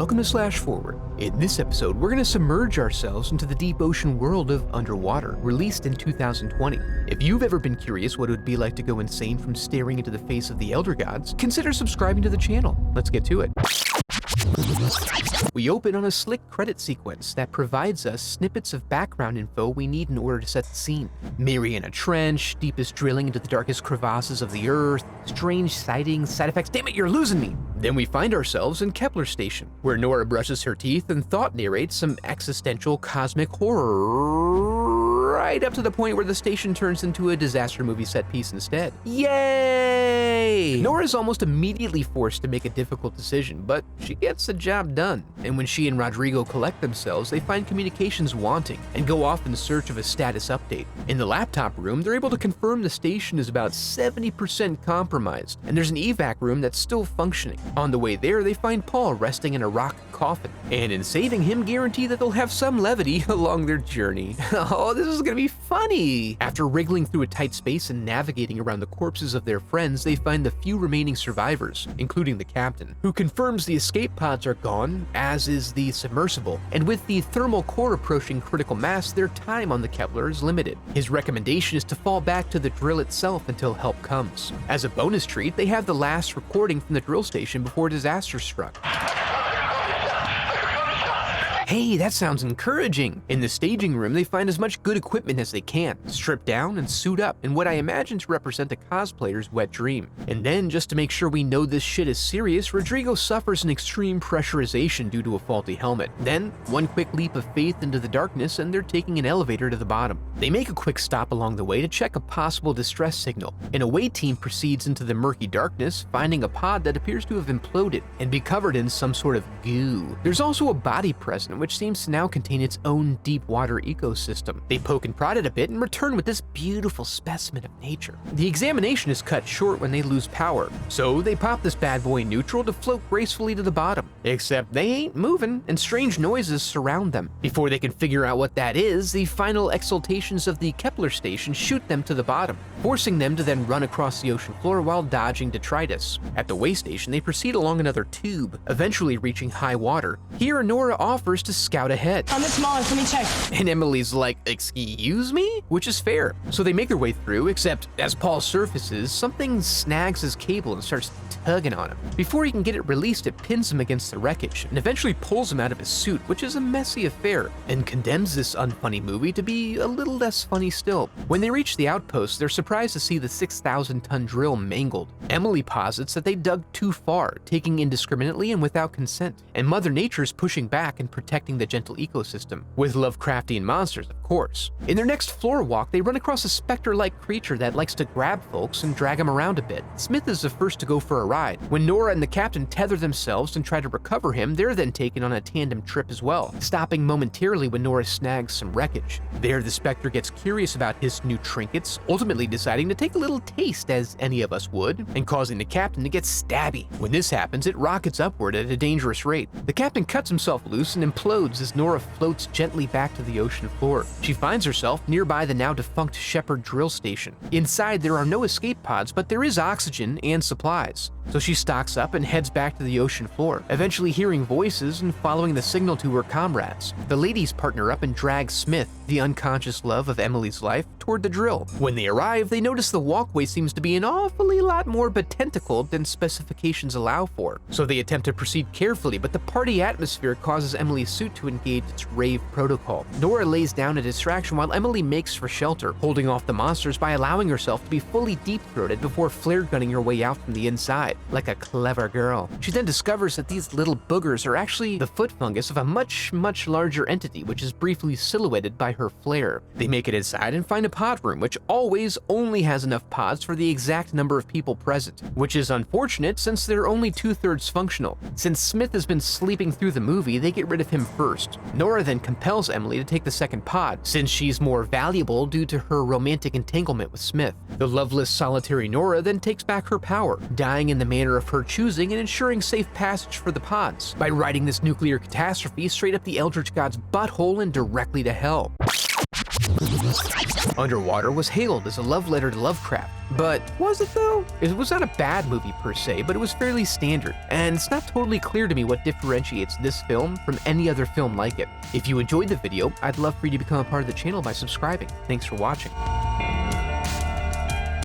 Welcome to Slash Forward. In this episode, we're going to submerge ourselves into the deep ocean world of Underwater, released in 2020. If you've ever been curious what it would be like to go insane from staring into the face of the Elder Gods, consider subscribing to the channel. Let's get to it. We open on a slick credit sequence that provides us snippets of background info we need in order to set the scene. Mariana Trench, deepest drilling into the darkest crevasses of the earth, strange sightings, side effects, damn it, you're losing me! Then we find ourselves in Kepler Station, where Nora brushes her teeth and Thought narrates some existential cosmic horror, right up to the point where the station turns into a disaster movie set piece instead. Yay! Nora's almost immediately forced to make a difficult decision, but she gets the job done. And when she and Rodrigo collect themselves, they find communications wanting and go off in search of a status update. In the laptop room, they're able to confirm the station is about 70% compromised, and there's an evac room that's still functioning. On the way there, they find Paul resting in a rock coffin, and in saving him, guarantee that they'll have some levity along their journey. Oh, this is gonna be funny! After wriggling through a tight space and navigating around the corpses of their friends, they find the few remaining survivors, including the captain, who confirms the escape pods are gone, as is the submersible, and with the thermal core approaching critical mass, their time on the Kepler is limited. His recommendation is to fall back to the drill itself until help comes. As a bonus treat, they have the last recording from the drill station before disaster struck. Hey, that sounds encouraging! In the staging room, they find as much good equipment as they can, strip down and suit up in what I imagine to represent a cosplayer's wet dream. And then, just to make sure we know this shit is serious, Rodrigo suffers an extreme pressurization due to a faulty helmet. Then, one quick leap of faith into the darkness and they're taking an elevator to the bottom. They make a quick stop along the way to check a possible distress signal. An away team proceeds into the murky darkness, finding a pod that appears to have imploded and be covered in some sort of goo. There's also a body present, which seems to now contain its own deep water ecosystem. They poke and prod it a bit and return with this beautiful specimen of nature. The examination is cut short when they lose power, so they pop this bad boy neutral to float gracefully to the bottom. Except they ain't moving, and strange noises surround them. Before they can figure out what that is, the final exaltations of the Kepler station shoot them to the bottom, forcing them to then run across the ocean floor while dodging detritus. At the way station, they proceed along another tube, eventually reaching high water. Here, Nora offers to scout ahead. On the smallest, let me check. And Emily's like, excuse me? Which is fair. So they make their way through, except as Paul surfaces, something snags his cable and starts tugging on him. Before he can get it released, it pins him against the wreckage and eventually pulls him out of his suit, which is a messy affair, and condemns this unfunny movie to be a little less funny still. When they reach the outpost, they're surprised to see the 6,000-ton drill mangled. Emily posits that they dug too far, taking indiscriminately and without consent, and Mother Nature is pushing back and protecting the gentle ecosystem, with Lovecraftian monsters, of course. In their next floor walk, they run across a specter-like creature that likes to grab folks and drag them around a bit. Smith is the first to go for a ride. When Nora and the captain tether themselves and try to recover him, they're then taken on a tandem trip as well, stopping momentarily when Nora snags some wreckage. There, the specter gets curious about his new trinkets, ultimately deciding to take a little taste, as any of us would, and causing the captain to get stabby. When this happens, it rockets upward at a dangerous rate. The captain cuts himself loose and implodes as Nora floats gently back to the ocean floor. She finds herself nearby the now defunct Shepherd drill station. Inside, there are no escape pods, but there is oxygen and supplies. So she stocks up and heads back to the ocean floor, eventually hearing voices and following the signal to her comrades. The ladies partner up and drag Smith, the unconscious love of Emily's life, toward the drill. When they arrive, they notice the walkway seems to be an awfully lot more betentacled than specifications allow for. So they attempt to proceed carefully, but the party atmosphere causes Emily's suit to engage its rave protocol. Nora lays down a distraction while Emily makes for shelter, holding off the monsters by allowing herself to be fully deep-throated before flare gunning her way out from the inside, like a clever girl. She then discovers that these little boogers are actually the foot fungus of a much larger entity, which is briefly silhouetted by her flare. They make it inside and find a pod room, which always only has enough pods for the exact number of people present, which is unfortunate since they're only 2/3 functional. Since Smith has been sleeping through the movie, they get rid of him first. Nora then compels Emily to take the second pod, since she's more valuable due to her romantic entanglement with Smith. The loveless, solitary Nora then takes back her power, dying in the manner of her choosing and ensuring safe passage for the pods, by riding this nuclear catastrophe straight up the Eldritch God's butthole and directly to hell. Underwater was hailed as a love letter to Lovecraft, but was it though? It was not a bad movie per se, but it was fairly standard, and it's not totally clear to me what differentiates this film from any other film like it. If you enjoyed the video, I'd love for you to become a part of the channel by subscribing. Thanks for watching.